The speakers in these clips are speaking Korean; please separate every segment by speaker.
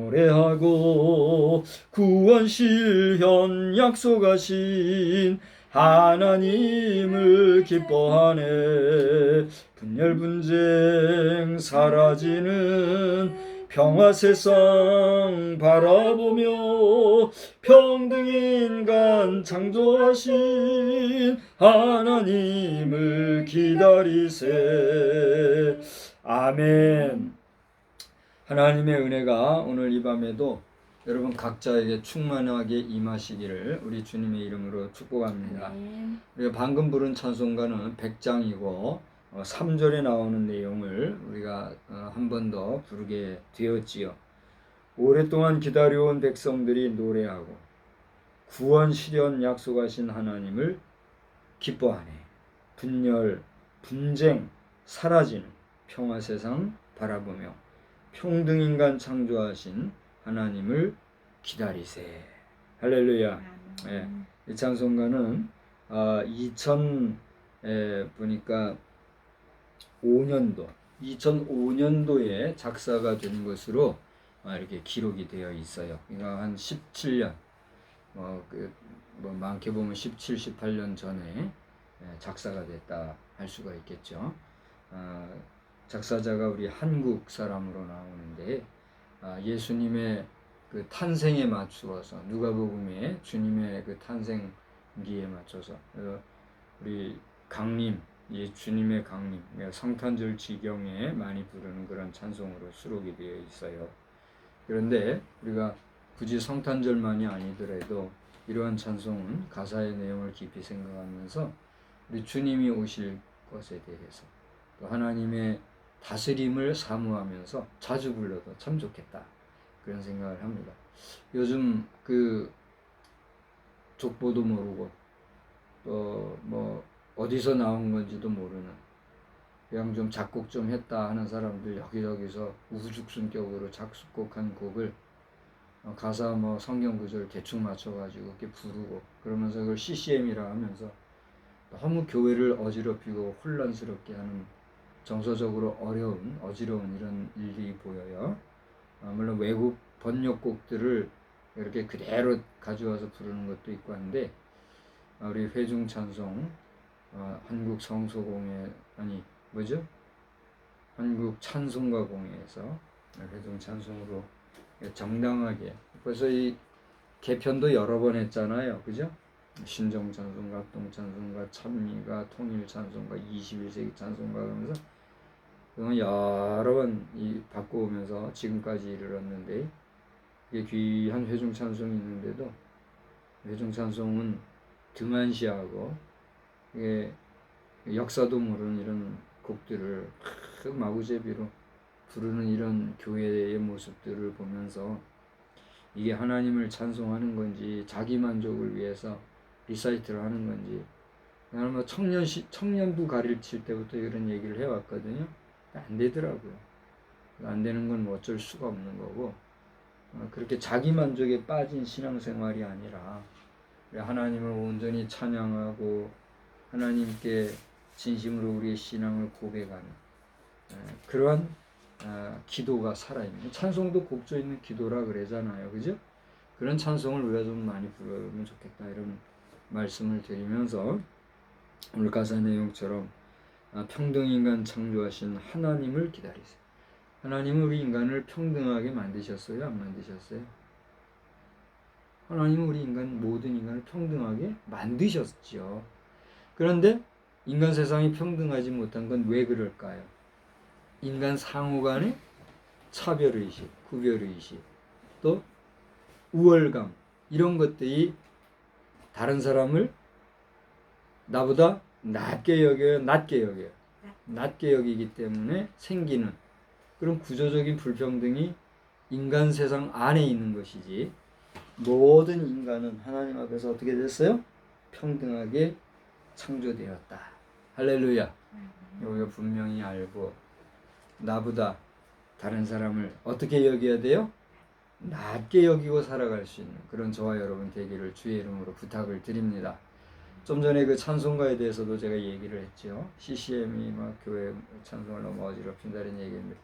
Speaker 1: 노래하고 구원 실현 약속하신 하나님을 기뻐하네. 분열 분쟁 사라지는 평화 세상 바라보며 평등 인간 창조하신 하나님을 기다리세. 아멘. 하나님의 은혜가 오늘 이 밤에도 여러분 각자에게 충만하게 임하시기를 우리 주님의 이름으로 축복합니다. 우리가 방금 부른 찬송가는 100장이고 3절에 나오는 내용을 우리가 한 번 더 부르게 되었지요. 오랫동안 기다려온 백성들이 노래하고 구원 실현 약속하신 하나님을 기뻐하네. 분열 분쟁 사라지는 평화 세상 바라보며 평등 인간 창조하신 하나님을 기다리세. 할렐루야. 예, 이 찬송가는 2005년도에 작사가 된 것으로 이렇게 기록이 되어 있어요. 그러니까 한 17년, 많게 보면 17, 18년 전에 작사가 됐다 할 수가 있겠죠. 작사자가 우리 한국 사람으로 나오는데 예수님의 그 탄생에 맞추어서 누가복음에 주님의 그 탄생기에 맞춰서 우리 강림, 주님의 강림, 성탄절 지경에 많이 부르는 그런 찬송으로 수록이 되어 있어요. 그런데 우리가 굳이 성탄절만이 아니더라도 이러한 찬송은 가사의 내용을 깊이 생각하면서 우리 주님이 오실 것에 대해서 또 하나님의 다스림을 사모하면서 자주 불러도 참 좋겠다 그런 생각을 합니다. 요즘 그 족보도 모르고 또 뭐 어디서 나온 건지도 모르는 그냥 좀 작곡 좀 했다 하는 사람들 여기저기서 우후죽순격으로 작곡한 곡을 가사 뭐 성경 구절 대충 맞춰가지고 이렇게 부르고 그러면서 그걸 CCM이라 하면서 너무 교회를 어지럽히고 혼란스럽게 하는 정서적으로 어지러운 이런 일이 보여요. 물론 외국 번역곡들을 이렇게 그대로 가져와서 부르는 것도 있고 한데 우리 회중 찬송 한국 성소공회 한국 찬송가공회에서 회중 찬송으로 정당하게 벌써 이 개편도 여러 번 했잖아요. 그죠? 신정 찬송가, 합동 찬송가, 찬미가, 통일 찬송가, 21세기 찬송가 하면서 여러 번 바꿔오면서 지금까지 이르렀는데 이게 귀한 회중 찬송이 있는데도 회중 찬송은 등한시하고 이게 역사도 모르는 이런 곡들을 마구제비로 부르는 이런 교회의 모습들을 보면서 이게 하나님을 찬송하는 건지 자기 만족을 위해서 리사이트를 하는 건지 나는 뭐 청년부 가르칠 때부터 이런 얘기를 해왔거든요. 안 되더라고요. 안 되는 건 뭐 어쩔 수가 없는 거고 그렇게 자기 만족에 빠진 신앙생활이 아니라 하나님을 온전히 찬양하고 하나님께 진심으로 우리의 신앙을 고백하는 그러한 기도가 살아있는 찬송도 곡조 있는 기도라 그러잖아요. 그죠? 그런 찬송을 우리가 좀 많이 부르면 좋겠다 이런 말씀을 드리면서 오늘 가사 내용처럼 평등인간 창조하신 하나님을 기다리세요. 하나님은 우리 인간을 평등하게 만드셨어요? 안 만드셨어요? 하나님은 우리 모든 인간을 평등하게 만드셨죠. 그런데 인간 세상이 평등하지 못한 건 왜 그럴까요? 인간 상호 간의 차별의식, 구별의식, 또 우월감 이런 것들이 다른 사람을 나보다 낮게 여기기 때문에 생기는 그런 구조적인 불평등이 인간 세상 안에 있는 것이지 모든 인간은 하나님 앞에서 어떻게 됐어요? 평등하게 창조되었다. 할렐루야. 우리가 분명히 알고 나보다 다른 사람을 어떻게 여겨야 돼요? 낮게 여기고 살아갈 수 있는 그런 저와 여러분 되기를 주의 이름으로 부탁을 드립니다. 좀 전에 그 찬송가에 대해서도 제가 얘기를 했죠. CCM이 막 교회 찬송을 너무 어지럽힌다는 얘기인데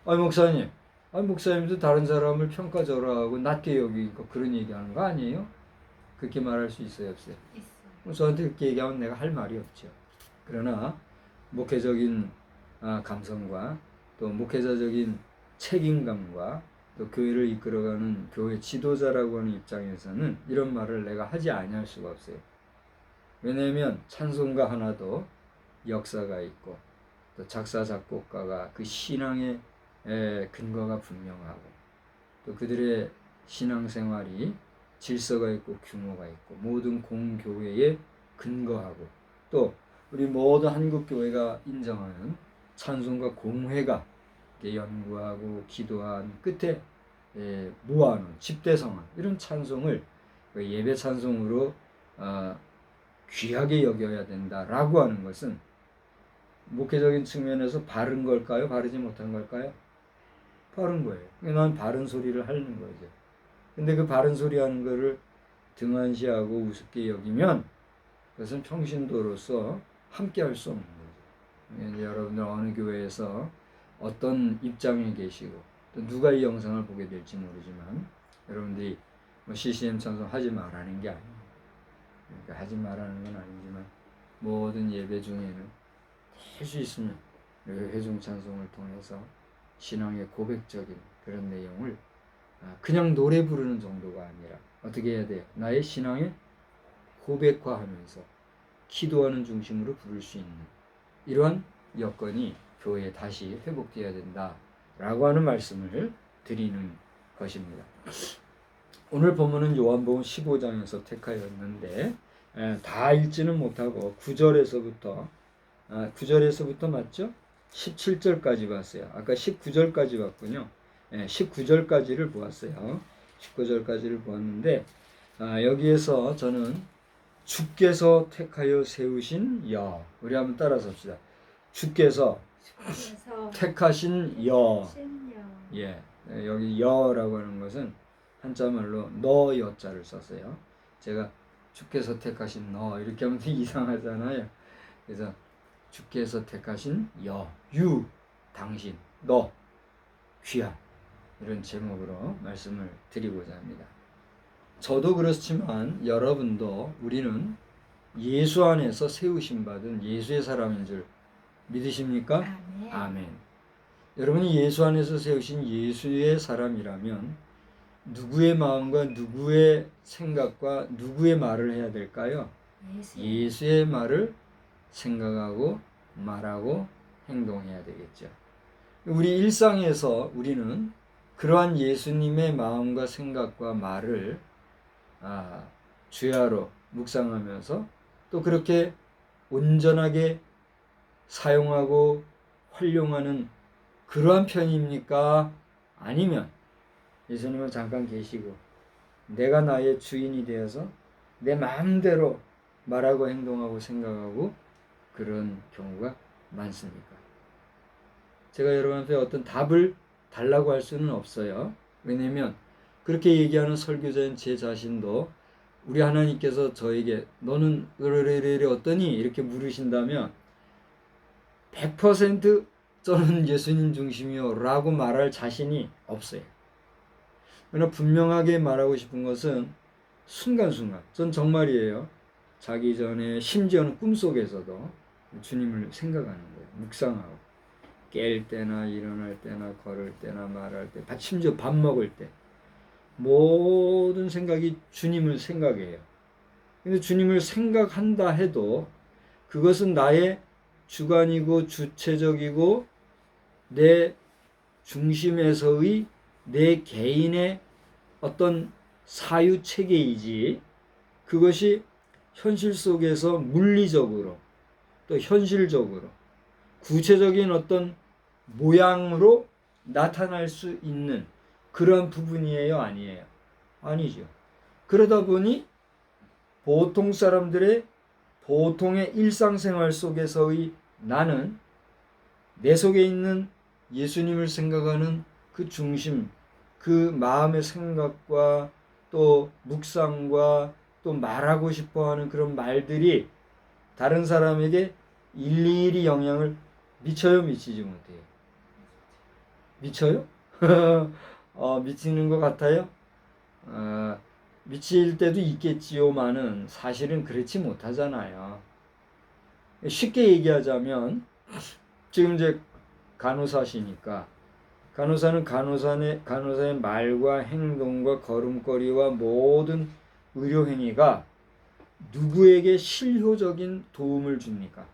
Speaker 1: 목사님 아, 목사님도 다른 사람을 평가절하하고 낮게 여기고 그런 얘기하는 거 아니에요? 그렇게 말할 수 있어요, 없어요?
Speaker 2: 있어요.
Speaker 1: 저한테 그렇게 얘기하면 내가 할 말이 없죠. 그러나 목회적인 감성과 또 목회자적인 책임감과 또 교회를 이끌어가는 교회 지도자라고 하는 입장에서는 이런 말을 내가 하지 아니할 수가 없어요. 왜냐하면 찬송가 하나도 역사가 있고 또 작사 작곡가가 그 신앙의 근거가 분명하고 또 그들의 신앙생활이 질서가 있고 규모가 있고 모든 공교회에 근거하고 또 우리 모든 한국교회가 인정하는 찬송가 공회가 연구하고 기도한 끝에 모아놓은 집대성한 이런 찬송을 예배 찬송으로 귀하게 여겨야 된다라고 하는 것은 목회적인 측면에서 바른 걸까요? 바르지 못한 걸까요? 바른 거예요. 난 바른 소리를 하는 거죠. 근데 그 바른 소리 하는 거를 등한시하고 우습게 여기면 그것은 평신도로서 함께 할 수 없는 거죠. 이제 여러분들 어느 교회에서 어떤 입장에 계시고 또 누가 이 영상을 보게 될지 모르지만 여러분들이 CCM 찬송 하지 말라는 게 아니에요. 그러니까 하지 말라는 건 아니지만 모든 예배 중에는 할 수 있으면 회중 찬송을 통해서 신앙의 고백적인 그런 내용을 그냥 노래 부르는 정도가 아니라 어떻게 해야 돼요? 나의 신앙의 고백화하면서 기도하는 중심으로 부를 수 있는 이러한 여건이 교회에 다시 회복되어야 된다라고 하는 말씀을 드리는 것입니다. 오늘 본문은 요한복음 15장에서 택하였는데 다 읽지는 못하고 9절에서부터 맞죠? 17절까지 봤어요. 아까 19절까지 봤군요. 19절까지를 보았어요. 19절까지를 보았는데 여기에서 저는 주께서 택하여 세우신 여, 우리 한번 따라서 합시다. 주께서 택하신 여. 예, 여기 여라고 하는 것은 한자말로 너 여자를 썼어요. 제가 주께서 택하신 너 이렇게 하면 되게 이상하잖아요. 그래서 주께서 택하신 여, 유, 당신, 너, 귀한 이런 제목으로 말씀을 드리고자 합니다. 저도 그렇지만 여러분도 우리는 예수 안에서 세우심 받은 예수의 사람인 줄 믿으십니까?
Speaker 2: 아멘.
Speaker 1: 아멘. 여러분이 예수 안에서 세우신 예수의 사람이라면 누구의 마음과 누구의 생각과 누구의 말을 해야 될까요? 예수의 말을 생각하고 말하고 행동해야 되겠죠. 우리 일상에서 우리는 그러한 예수님의 마음과 생각과 말을 주야로 묵상하면서 또 그렇게 온전하게 사용하고 활용하는 그러한 편입니까? 아니면 예수님은 잠깐 계시고 내가 나의 주인이 되어서 내 마음대로 말하고 행동하고 생각하고 그런 경우가 많습니까? 제가 여러분한테 어떤 답을 달라고 할 수는 없어요. 왜냐하면 그렇게 얘기하는 설교자인 제 자신도 우리 하나님께서 저에게 너는 으르르르 어떠니? 이렇게 물으신다면 100% 저는 예수님 중심이요 라고 말할 자신이 없어요. 그러나 분명하게 말하고 싶은 것은 순간순간 전 정말이에요. 자기 전에 심지어는 꿈속에서도 주님을 생각하는 거예요. 묵상하고 깰 때나 일어날 때나 걸을 때나 말할 때 심지어 밥 먹을 때 모든 생각이 주님을 생각해요. 근데 주님을 생각한다 해도 그것은 나의 주관이고 주체적이고 내 중심에서의 내 개인의 어떤 사유체계이지 그것이 현실 속에서 물리적으로 또 현실적으로 구체적인 어떤 모양으로 나타날 수 있는 그런 부분이에요? 아니에요? 아니죠. 그러다 보니 보통 사람들의 보통의 일상생활 속에서의 나는 내 속에 있는 예수님을 생각하는 그 중심, 그 마음의 생각과 또 묵상과 또 말하고 싶어하는 그런 말들이 다른 사람에게 일일이 영향을 미쳐요, 미치지 못해요? 미쳐요? 미치는 것 같아요? 미칠 때도 있겠지요만은 사실은 그렇지 못하잖아요. 쉽게 얘기하자면 지금 이제 간호사시니까 간호사는 간호사의 말과 행동과 걸음걸이와 모든 의료 행위가 누구에게 실효적인 도움을 줍니까?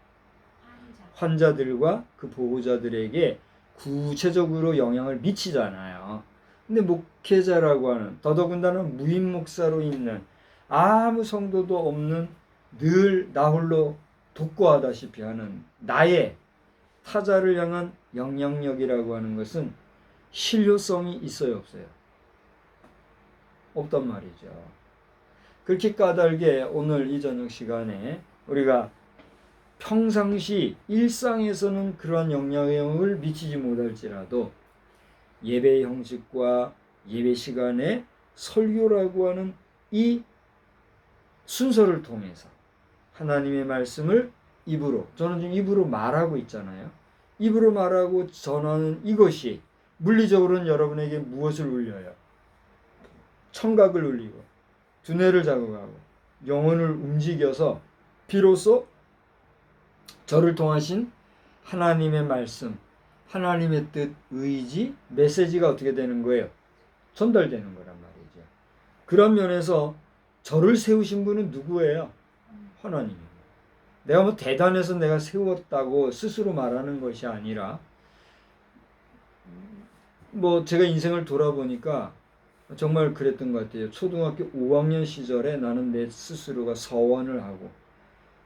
Speaker 1: 환자들과 그 보호자들에게 구체적으로 영향을 미치잖아요. 근데 목회자라고 하는, 더더군다나 무임 목사로 있는 아무 성도도 없는 늘 나 홀로 독고하다시피 하는 나의 타자를 향한 영향력이라고 하는 것은 실효성이 있어요, 없어요? 없단 말이죠. 그렇게 까닭에 오늘 이 저녁 시간에 우리가 평상시 일상에서는 그러한 영향력을 미치지 못할지라도 예배 형식과 예배 시간에 설교라고 하는 이 순서를 통해서 하나님의 말씀을 입으로, 저는 지금 입으로 말하고 있잖아요. 입으로 말하고 전하는 이것이 물리적으로는 여러분에게 무엇을 울려요? 청각을 울리고 두뇌를 자극하고 영혼을 움직여서 비로소 저를 통하신 하나님의 말씀, 하나님의 뜻, 의지, 메시지가 어떻게 되는 거예요? 전달되는 거란 말이죠. 그런 면에서 저를 세우신 분은 누구예요? 하나님입니다. 내가 뭐 대단해서 내가 세웠다고 스스로 말하는 것이 아니라, 뭐 제가 인생을 돌아보니까 정말 그랬던 것 같아요. 초등학교 5학년 시절에 나는 내 스스로가 서원을 하고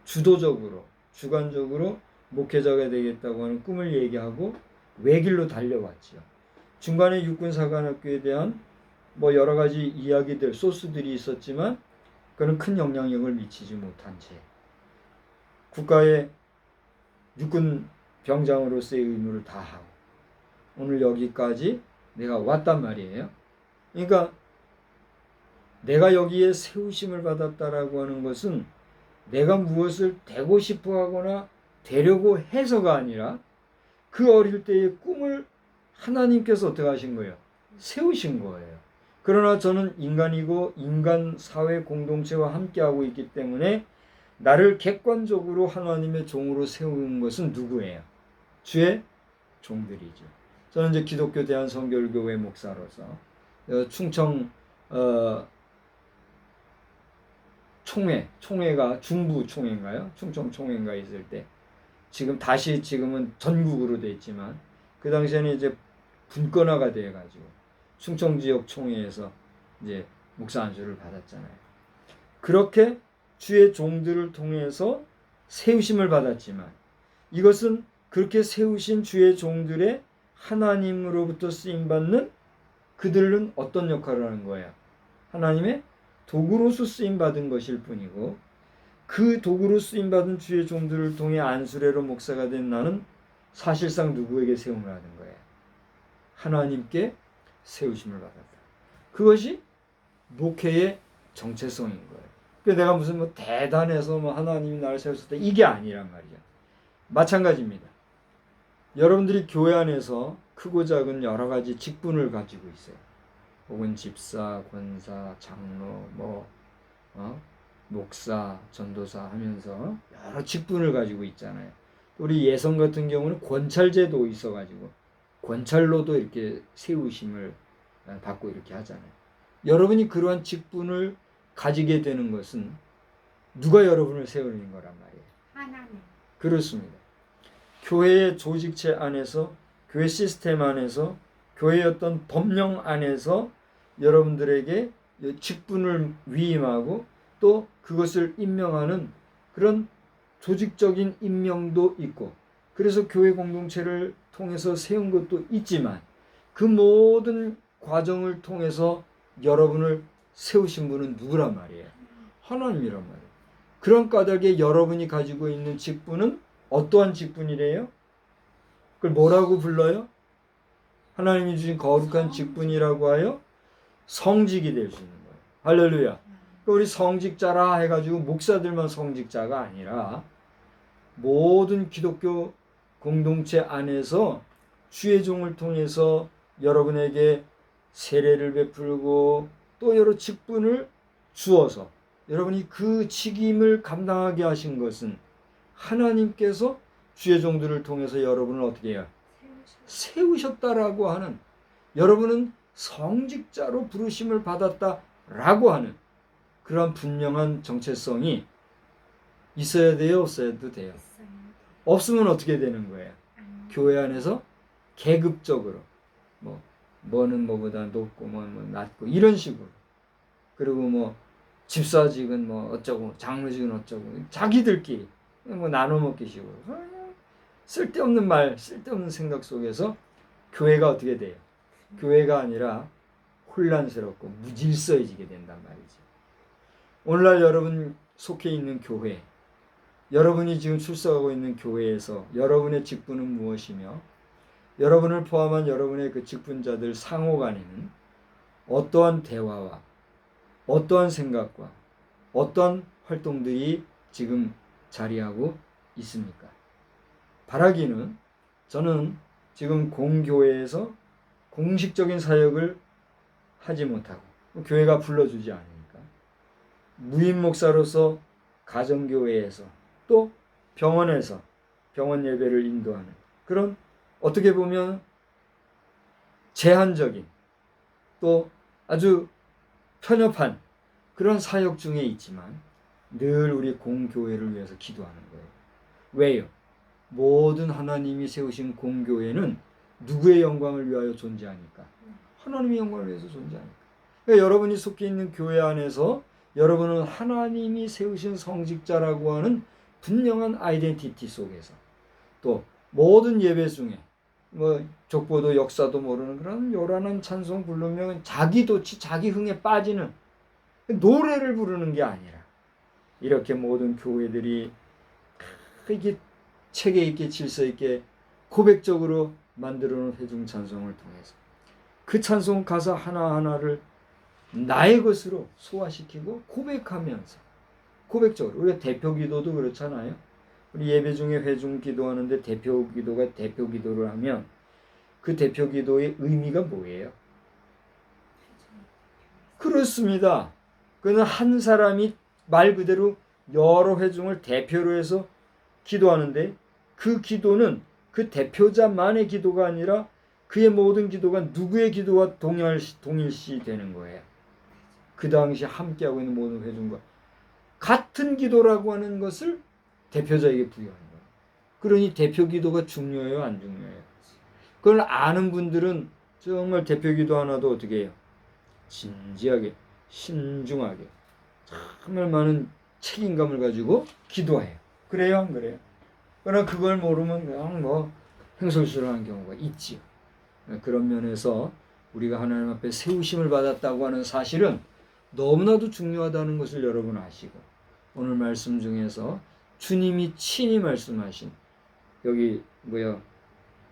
Speaker 1: 주도적으로, 주관적으로 목회자가 되겠다고 하는 꿈을 얘기하고 외길로 달려왔죠. 중간에 육군사관학교에 대한 뭐 여러 가지 이야기들, 소스들이 있었지만 그는 큰 영향력을 미치지 못한 채 국가의 육군 병장으로서의 의무를 다하고 오늘 여기까지 내가 왔단 말이에요. 그러니까 내가 여기에 세우심을 받았다라고 하는 것은 내가 무엇을 되고 싶어 하거나 되려고 해서가 아니라 그 어릴 때의 꿈을 하나님께서 어떻게 하신 거예요? 세우신 거예요. 그러나 저는 인간이고 인간 사회 공동체와 함께하고 있기 때문에 나를 객관적으로 하나님의 종으로 세운 것은 누구예요? 주의 종들이죠. 저는 이제 기독교 대한성결교회 목사로서 충청 총회가 중부 총회인가요? 충청 총회인가 있을 때 지금은 전국으로 돼 있지만 그 당시에는 이제 분권화가 돼 가지고 충청 지역 총회에서 이제 목사 안수를 받았잖아요. 그렇게 주의 종들을 통해서 세우심을 받았지만 이것은 그렇게 세우신 주의 종들의 하나님으로부터 쓰임 받는 그들은 어떤 역할을 하는 거예요? 하나님의 도구로서 쓰임 받은 것일 뿐이고 그 도구로 쓰임 받은 주의 종들을 통해 안수레로 목사가 된 나는 사실상 누구에게 세움을 하는 거예요? 하나님께 세우심을 받았다. 그것이 목회의 정체성인 거예요. 그래서 내가 무슨 뭐 대단해서 뭐 하나님이 나를 세웠다 이게 아니란 말이야. 마찬가지입니다. 여러분들이 교회 안에서 크고 작은 여러 가지 직분을 가지고 있어요. 혹은 집사, 권사, 장로, 목사, 전도사 하면서 여러 직분을 가지고 있잖아요. 우리 예성 같은 경우는 권찰제도 있어가지고 권찰로도 이렇게 세우심을 받고 이렇게 하잖아요. 여러분이 그러한 직분을 가지게 되는 것은 누가 여러분을 세우는 거란 말이에요?
Speaker 2: 하나님.
Speaker 1: 그렇습니다. 교회의 조직체 안에서, 교회 시스템 안에서, 교회의 어떤 법령 안에서 여러분들에게 직분을 위임하고 또 그것을 임명하는 그런 조직적인 임명도 있고 그래서 교회 공동체를 통해서 세운 것도 있지만 그 모든 과정을 통해서 여러분을 세우신 분은 누구란 말이에요? 하나님이란 말이에요. 그런 까닭에 여러분이 가지고 있는 직분은 어떠한 직분이래요? 그걸 뭐라고 불러요? 하나님이 주신 거룩한 직분이라고 하여 성직이 될 수 있는 거예요. 할렐루야. 우리 성직자라 해가지고 목사들만 성직자가 아니라 모든 기독교 공동체 안에서 주의 종을 통해서 여러분에게 세례를 베풀고 또 여러 직분을 주어서 여러분이 그 직임을 감당하게 하신 것은 하나님께서 주의 종들을 통해서 여러분을 어떻게 해요? 세우셨다라고 하는, 여러분은 성직자로 부르심을 받았다라고 하는 그런 분명한 정체성이 있어야 돼요? 없어야도 돼요? 없으면 어떻게 되는 거예요? 교회 안에서 계급적으로 뭐는 뭐보다 높고 뭐 낮고 이런 식으로, 그리고 뭐 집사직은 뭐 어쩌고 장로직은 어쩌고 자기들끼리 뭐 나눠 먹기 식으로 쓸데없는 말, 쓸데없는 생각 속에서 교회가 어떻게 돼요? 교회가 아니라 혼란스럽고 무질서해지게 된단 말이죠. 오늘날 여러분 속해 있는 교회, 여러분이 지금 출석하고 있는 교회에서 여러분의 직분은 무엇이며 여러분을 포함한 여러분의 그 직분자들 상호 간에는 어떠한 대화와 어떠한 생각과 어떠한 활동들이 지금 자리하고 있습니까? 바라기는 저는 지금 공교회에서 공식적인 사역을 하지 못하고 교회가 불러주지 않으니까 무임 목사로서 가정교회에서 또 병원에서 병원 예배를 인도하는 그런 어떻게 보면 제한적인 또 아주 편협한 그런 사역 중에 있지만 늘 우리 공교회를 위해서 기도하는 거예요. 왜요? 모든 하나님이 세우신 공교회는 누구의 영광을 위하여 존재하니까? 하나님의 영광을 위해서 존재하니까. 그러니까 여러분이 속해 있는 교회 안에서 여러분은 하나님이 세우신 성직자라고 하는 분명한 아이덴티티 속에서 또 모든 예배 중에 뭐 족보도 역사도 모르는 그런 요란한 찬송 부르면 자기도치 자기 흥에 빠지는 노래를 부르는 게 아니라 이렇게 모든 교회들이 이렇게 체계 있게 질서 있게 고백적으로 만들어놓은 회중 찬송을 통해서 그 찬송 가사 하나하나를 나의 것으로 소화시키고 고백하면서 고백적으로, 우리가 대표 기도도 그렇잖아요. 우리 예배 중에 회중 기도하는데 대표 기도가 대표 기도를 하면 그 대표 기도의 의미가 뭐예요? 그렇습니다. 그는 한 사람이 말 그대로 여러 회중을 대표로 해서 기도하는데 그 기도는 그 대표자만의 기도가 아니라 그의 모든 기도가 누구의 기도와 동일시 되는 거예요. 그 당시 함께하고 있는 모든 회중과 같은 기도라고 하는 것을 대표자에게 부여하는 거예요. 그러니 대표 기도가 중요해요, 안 중요해요? 그걸 아는 분들은 정말 대표 기도 하나도 어떻게 해요? 진지하게, 신중하게, 정말 많은 책임감을 가지고 기도해요. 그래요, 안 그래요? 그러나 그걸 모르면 그냥 뭐 횡설수설하는 경우가 있지요. 그런 면에서 우리가 하나님 앞에 세우심을 받았다고 하는 사실은 너무나도 중요하다는 것을 여러분 아시고, 오늘 말씀 중에서 주님이 친히 말씀하신 여기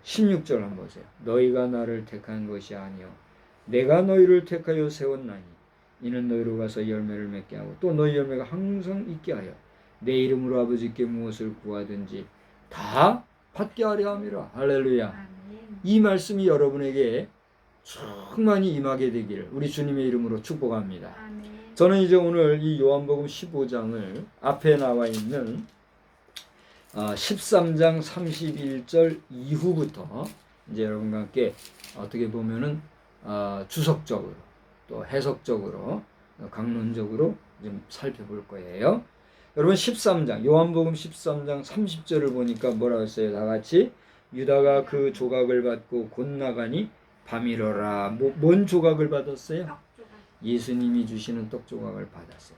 Speaker 1: 16절 한번 보세요. 너희가 나를 택한 것이 아니요 내가 너희를 택하여 세웠나니 이는 너희로 가서 열매를 맺게 하고 또 너희 열매가 항상 있게 하여 내 이름으로 아버지께 무엇을 구하든지 다 받게 하려 함이라. 할렐루야. 아멘. 이 말씀이 여러분에게 충만히 임하게 되기를 우리 주님의 이름으로 축복합니다. 아멘. 저는 이제 오늘 이 요한복음 15장을 앞에 나와 있는 13장 31절 이후부터 이제 여러분과 함께 어떻게 보면은 주석적으로 또 해석적으로 강론적으로 좀 살펴볼 거예요. 여러분 13장 요한복음 13장 30절을 보니까 뭐라고 했어요? 다 같이 유다가 그 조각을 받고 곧 나가니 밤이러라. 뭔 조각을 받았어요? 예수님이 주시는 떡 조각을 받았어요.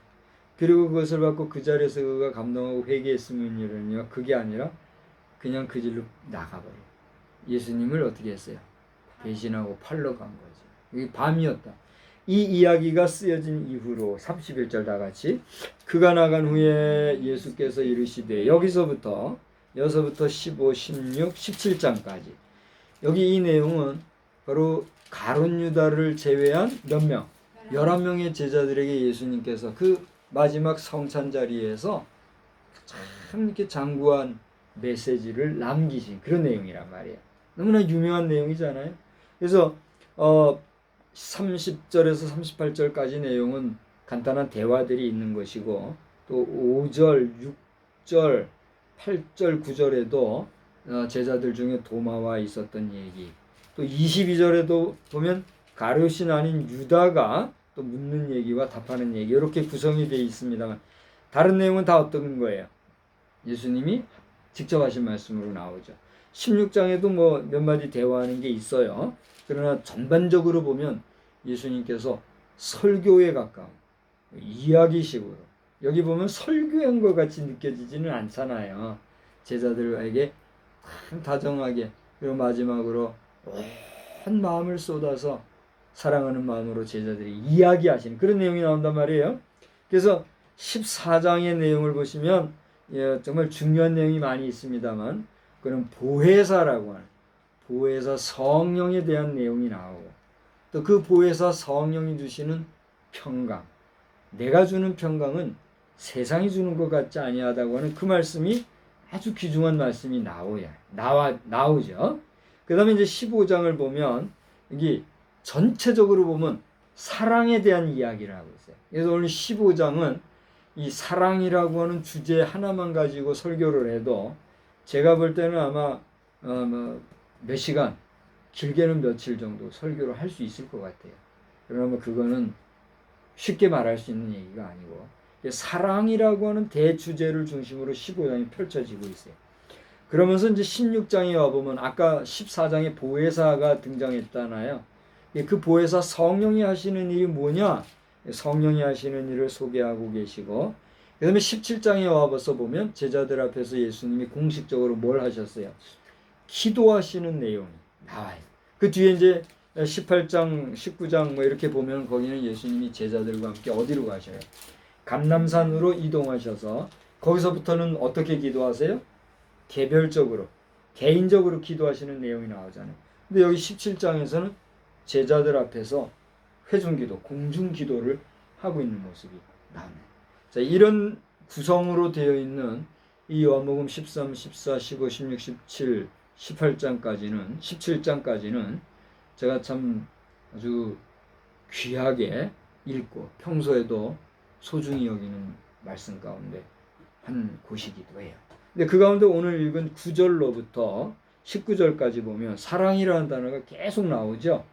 Speaker 1: 그리고 그것을 받고 그 자리에서 그가 감동하고 회개했으면 이러니까 그게 아니라 그냥 그 길로 나가버려. 예수님을 어떻게 했어요? 배신하고 팔러 간 거죠. 이게 밤이었다. 이 이야기가 쓰여진 이후로 31절 다 같이 그가 나간 후에 예수께서 이르시되 여기서부터 15, 16, 17장까지 여기 이 내용은 바로 가룟 유다를 제외한 몇 명? 11명의 제자들에게 예수님께서 그 마지막 성찬 자리에서 참 이렇게 장구한 메시지를 남기신 그런 내용이란 말이에요. 너무나 유명한 내용이잖아요. 그래서 30절에서 38절까지 내용은 간단한 대화들이 있는 것이고, 또 5절, 6절, 8절, 9절에도 제자들 중에 도마와 있었던 얘기, 또 22절에도 보면 가룟신 아닌 유다가 또 묻는 얘기와 답하는 얘기, 이렇게 구성이 되어 있습니다만 다른 내용은 다 어떤 거예요? 예수님이 직접 하신 말씀으로 나오죠. 16장에도 뭐 몇 마디 대화하는 게 있어요. 그러나 전반적으로 보면 예수님께서 설교에 가까운 이야기식으로, 여기 보면 설교한 것 같이 느껴지지는 않잖아요. 제자들에게 큰 다정하게, 그리고 마지막으로 온 마음을 쏟아서 사랑하는 마음으로 제자들이 이야기하시는 그런 내용이 나온단 말이에요. 그래서 14장의 내용을 보시면 정말 중요한 내용이 많이 있습니다만, 그는 보혜사라고 하는, 보혜사 성령에 대한 내용이 나오고, 또 그 보혜사 성령이 주시는 평강, 내가 주는 평강은 세상이 주는 것 같지 아니하다고 하는 그 말씀이 아주 귀중한 말씀이 나오죠. 그 다음에 이제 15장을 보면 여기 전체적으로 보면 사랑에 대한 이야기를 하고 있어요. 그래서 오늘 15장은 이 사랑이라고 하는 주제 하나만 가지고 설교를 해도 제가 볼 때는 아마 몇 시간, 길게는 며칠 정도 설교를 할 수 있을 것 같아요. 그러면 그거는 쉽게 말할 수 있는 얘기가 아니고, 사랑이라고 하는 대주제를 중심으로 15장이 펼쳐지고 있어요. 그러면서 이제 16장에 와보면 아까 14장에 보혜사가 등장했잖아요. 그 보혜사 성령이 하시는 일이 뭐냐? 성령이 하시는 일을 소개하고 계시고, 그 다음에 17장에 와서 보면 제자들 앞에서 예수님이 공식적으로 뭘 하셨어요? 기도하시는 내용이 나와요. 그 뒤에 이제 18장, 19장 뭐 이렇게 보면 거기는 예수님이 제자들과 함께 어디로 가셔요? 감람산으로 이동하셔서 거기서부터는 어떻게 기도하세요? 개별적으로, 개인적으로 기도하시는 내용이 나오잖아요. 근데 여기 17장에서는 제자들 앞에서 회중기도, 공중기도를 하고 있는 모습이 나옵니다. 자, 이런 구성으로 되어 있는 이 요한복음 13, 14, 15, 16, 17, 17장까지는 제가 참 아주 귀하게 읽고 평소에도 소중히 여기는 말씀 가운데 한 곳이기도 해요. 근데 그 가운데 오늘 읽은 9절로부터 19절까지 보면 사랑이라는 단어가 계속 나오죠.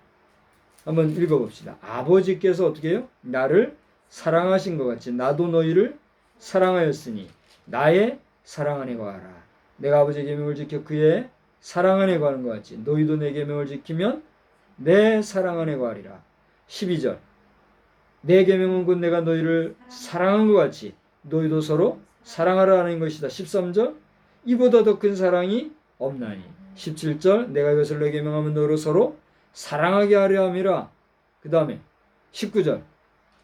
Speaker 1: 한번 읽어봅시다. 아버지께서 어떻게 해요? 나를 사랑하신 것 같이 나도 너희를 사랑하였으니 나의 사랑 안에 거하라. 내가 아버지의 계명을 지켜 그의 사랑 안에 거하는 것 같이 너희도 내 계명을 지키면 내 사랑 안에 거하리라. 12절 내 계명은 곧 내가 너희를 사랑한 것 같이 너희도 서로 사랑하라 하는 것이다. 13절 이보다 더 큰 사랑이 없나니. 17절 내가 이것을 내 계명하면 너로 서로 사랑하게 하려 함이라. 그 다음에 19절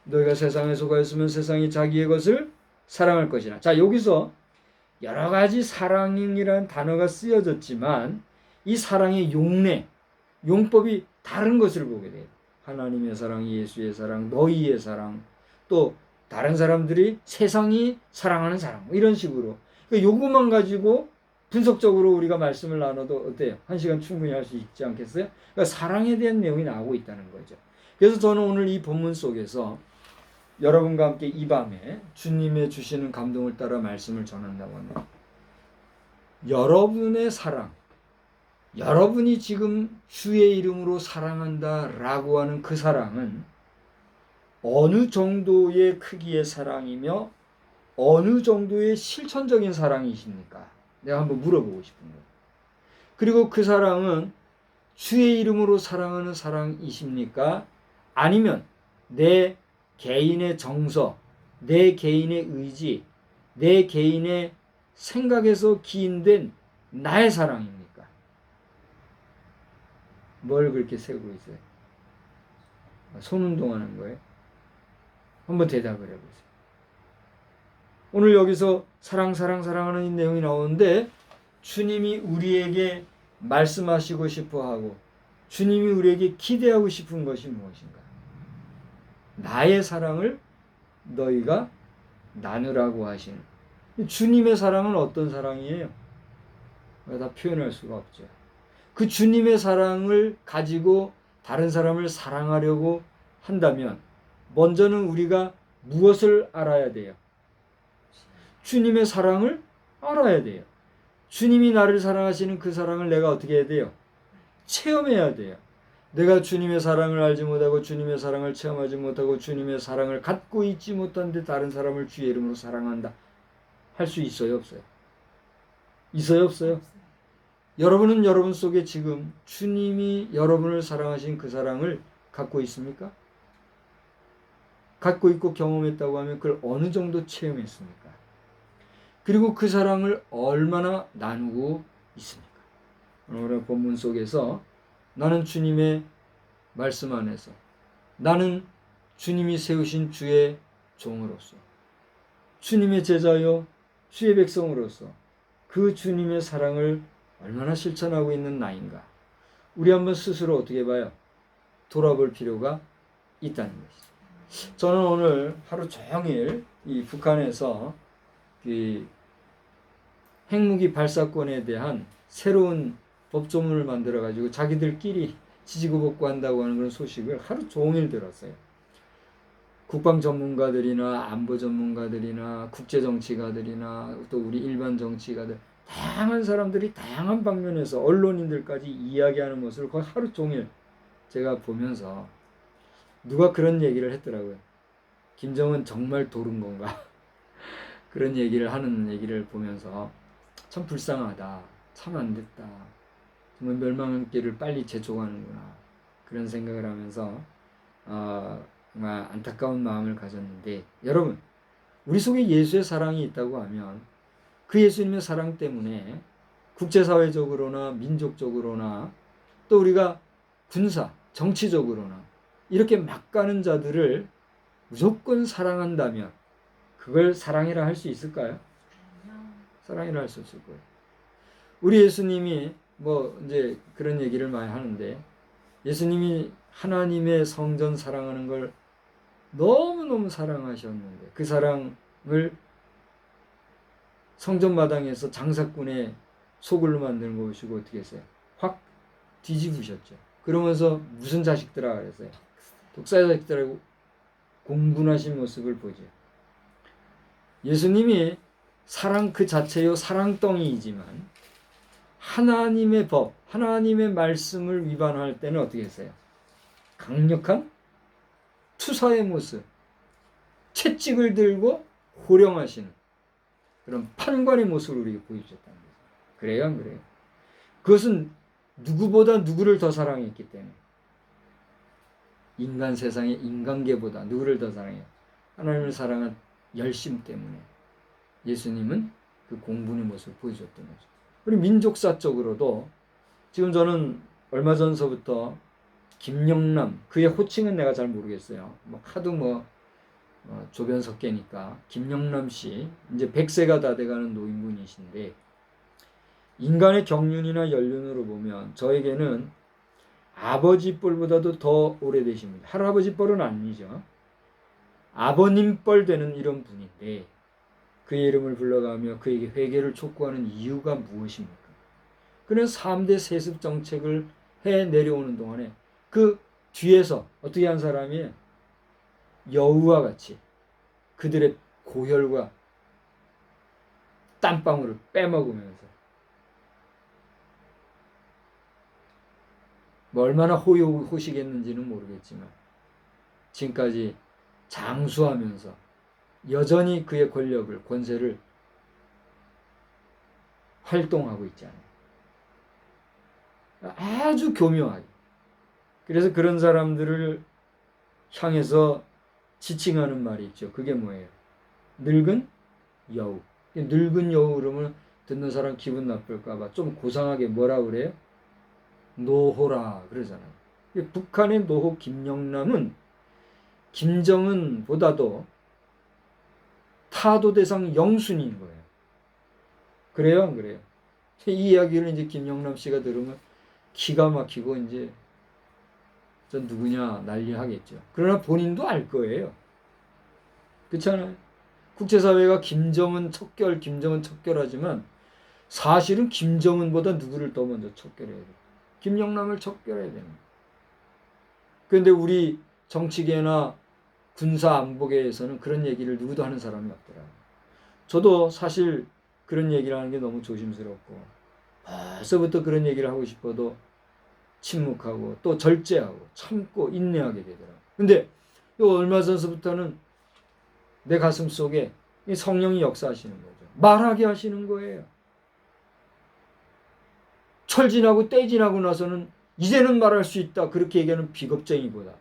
Speaker 1: 너희가 세상에 속하였으면 세상이 자기의 것을 사랑할 것이라. 자, 여기서 여러 가지 사랑이라는 단어가 쓰여졌지만 이 사랑의 용법이 다른 것을 보게 돼요. 하나님의 사랑, 예수의 사랑, 너희의 사랑, 또 다른 사람들이 세상이 사랑하는 사랑, 이런 식으로. 그러니까 요것만 가지고 분석적으로 우리가 말씀을 나눠도 어때요? 한 시간 충분히 할 수 있지 않겠어요? 그러니까 사랑에 대한 내용이 나오고 있다는 거죠. 그래서 저는 오늘 이 본문 속에서 여러분과 함께 이 밤에 주님의 주시는 감동을 따라 말씀을 전한다고 합니다. 여러분의 사랑, 여러분이 지금 주의 이름으로 사랑한다라고 하는 그 사랑은 어느 정도의 크기의 사랑이며 어느 정도의 실천적인 사랑이십니까? 내가 한번 물어보고 싶은 거예요. 그리고 그 사랑은 주의 이름으로 사랑하는 사랑이십니까? 아니면 내 개인의 정서, 내 개인의 의지, 내 개인의 생각에서 기인된 나의 사랑입니까? 뭘 그렇게 세고 있어요? 손 운동하는 거예요? 한번 대답을 해보세요. 오늘 여기서 사랑하는 이 내용이 나오는데 주님이 우리에게 말씀하시고 싶어하고 주님이 우리에게 기대하고 싶은 것이 무엇인가? 나의 사랑을 너희가 나누라고 하시는 주님의 사랑은 어떤 사랑이에요? 다 표현할 수가 없죠. 그 주님의 사랑을 가지고 다른 사람을 사랑하려고 한다면 먼저는 우리가 무엇을 알아야 돼요? 주님의 사랑을 알아야 돼요. 주님이 나를 사랑하시는 그 사랑을 내가 어떻게 해야 돼요? 체험해야 돼요. 내가 주님의 사랑을 알지 못하고 주님의 사랑을 체험하지 못하고 주님의 사랑을 갖고 있지 못한데 다른 사람을 주의 이름으로 사랑한다. 할 수 있어요? 없어요? 있어요? 없어요? 여러분은 여러분 속에 지금 주님이 여러분을 사랑하신 그 사랑을 갖고 있습니까? 갖고 있고 경험했다고 하면 그걸 어느 정도 체험했습니까? 그리고 그 사랑을 얼마나 나누고 있습니까? 오늘 본문 속에서 나는 주님의 말씀 안에서 나는 주님이 세우신 주의 종으로서 주님의 제자요 주의 백성으로서 그 주님의 사랑을 얼마나 실천하고 있는 나인가? 우리 한번 스스로 어떻게 봐요? 돌아볼 필요가 있다는 것이죠. 저는 오늘 하루 종일 이 북한에서 이 핵무기 발사권에 대한 새로운 법조문을 만들어가지고 자기들끼리 지지고 볶고한다고 하는 그런 소식을 하루 종일 들었어요. 국방 전문가들이나 안보 전문가들이나 국제 정치가들이나 또 우리 일반 정치가들 다양한 사람들이 다양한 방면에서 언론인들까지 이야기하는 모습을 거의 하루 종일 제가 보면서 누가 그런 얘기를 했더라고요. 김정은 정말 도른 건가? 그런 얘기를 하는 얘기를 보면서 참 불쌍하다. 참 안 됐다. 정말 멸망의 길을 빨리 재촉하는구나. 그런 생각을 하면서 정말 안타까운 마음을 가졌는데 여러분 우리 속에 예수의 사랑이 있다고 하면 그 예수님의 사랑 때문에 국제사회적으로나 민족적으로나 또 우리가 군사, 정치적으로나 이렇게 막 가는 자들을 무조건 사랑한다면 그걸 사랑이라 할 수 있을까요? 사랑이라 할 수 있을 거예요. 우리 예수님이 이제 그런 얘기를 많이 하는데 예수님이 하나님의 성전 사랑하는 걸 너무너무 사랑하셨는데 그 사랑을 성전 마당에서 장사꾼의 소굴로 만드는 거 보시고 어떻게 했어요? 확 뒤집으셨죠. 그러면서 무슨 자식들아 그랬어요? 독사의 자식들하고 공분하신 모습을 보죠. 예수님이 사랑 그 자체요 사랑덩이이지만 하나님의 법, 하나님의 말씀을 위반할 때는 어떻게 했어요? 강력한 투사의 모습, 채찍을 들고 호령하시는 그런 판관의 모습을 우리에게 보여주셨다는 거죠. 그래요, 안 그래요? 그것은 누구보다 누구를 더 사랑했기 때문에 인간 세상의 인간계보다 누구를 더 사랑해요? 하나님을 사랑한 열심 때문에 예수님은 그 공분의 모습을 보여줬던 거죠. 우리 민족사적으로도 지금 저는 얼마 전서부터 김영남, 그의 호칭은 내가 잘 모르겠어요. 하도 조변석계니까 김영남 씨, 이제 100세가 다 돼가는 노인분이신데 인간의 경륜이나 연륜으로 보면 저에게는 아버지 뻘보다도 더 오래되십니다. 할아버지 뻘은 아니죠. 아버님 뻘 되는 이런 분인데 그의 이름을 불러가며 그에게 회개를 촉구하는 이유가 무엇입니까? 그는 3대 세습 정책을 해 내려오는 동안에 그 뒤에서 어떻게 한 사람이에요? 여우와 같이 그들의 고혈과 땀방울을 빼먹으면서 얼마나 호식했는지는 모르겠지만 지금까지 장수하면서 여전히 그의 권력을, 권세를 활동하고 있지 않아요. 아주 교묘하게. 그래서 그런 사람들을 향해서 지칭하는 말이 있죠. 그게 뭐예요? 늙은 여우. 늙은 여우 그러면 듣는 사람 기분 나쁠까봐 좀 고상하게 뭐라 그래요? 노호라 그러잖아요. 북한의 노호 김영남은 김정은보다도 타도 대상 영순인 거예요. 그래요? 안 그래요? 이 이야기를 이제 김영남 씨가 들으면 기가 막히고 이제 저 누구냐 난리 하겠죠. 그러나 본인도 알 거예요. 그렇잖아요. 국제사회가 김정은 척결하지만 사실은 김정은보다 누구를 더 먼저 척결해야 돼요. 김영남을 척결해야 됩니다. 그런데 우리 정치계나 군사 안보계에서는 그런 얘기를 누구도 하는 사람이 없더라고요. 저도 사실 그런 얘기를 하는 게 너무 조심스럽고 벌써부터 그런 얘기를 하고 싶어도 침묵하고 또 절제하고 참고 인내하게 되더라고요. 근데 얼마 전서부터는 내 가슴 속에 성령이 역사하시는 거죠. 말하게 하시는 거예요. 철 지나고 때 지나고 나서는 이제는 말할 수 있다 그렇게 얘기하는 비겁쟁이보다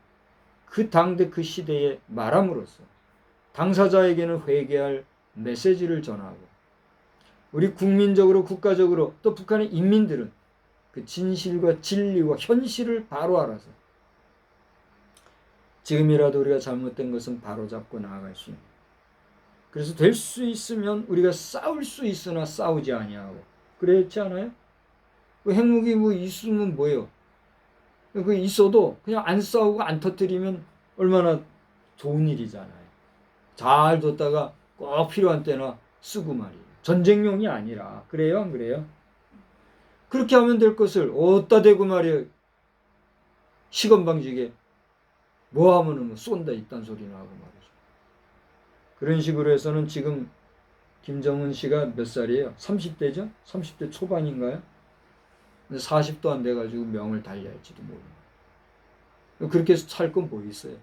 Speaker 1: 그 당대 그 시대에 말함으로써 당사자에게는 회개할 메시지를 전하고 우리 국민적으로 국가적으로 또 북한의 인민들은 그 진실과 진리와 현실을 바로 알아서 지금이라도 우리가 잘못된 것은 바로잡고 나아갈 수 있는, 그래서 될 수 있으면 우리가 싸울 수 있으나 싸우지 아니하고 그랬지 않아요? 그 핵무기 뭐 있으면 뭐예요? 그 있어도 그냥 안 싸우고 안 터뜨리면 얼마나 좋은 일이잖아요. 잘 뒀다가 꼭 필요한 때나 쓰고 말이에요. 전쟁용이 아니라. 그래요 안 그래요? 그렇게 하면 될 것을 어디다 대고 말이에요. 시건방지게 뭐 하면은 뭐 쏜다 이딴 소리나 하고 말이죠. 그런 식으로 해서는 지금 김정은 씨가 몇 살이에요? 30대죠? 30대 초반인가요? 40도 안 돼가지고 명을 달리할지도 모르고 그렇게 살 건 뭐 있어요?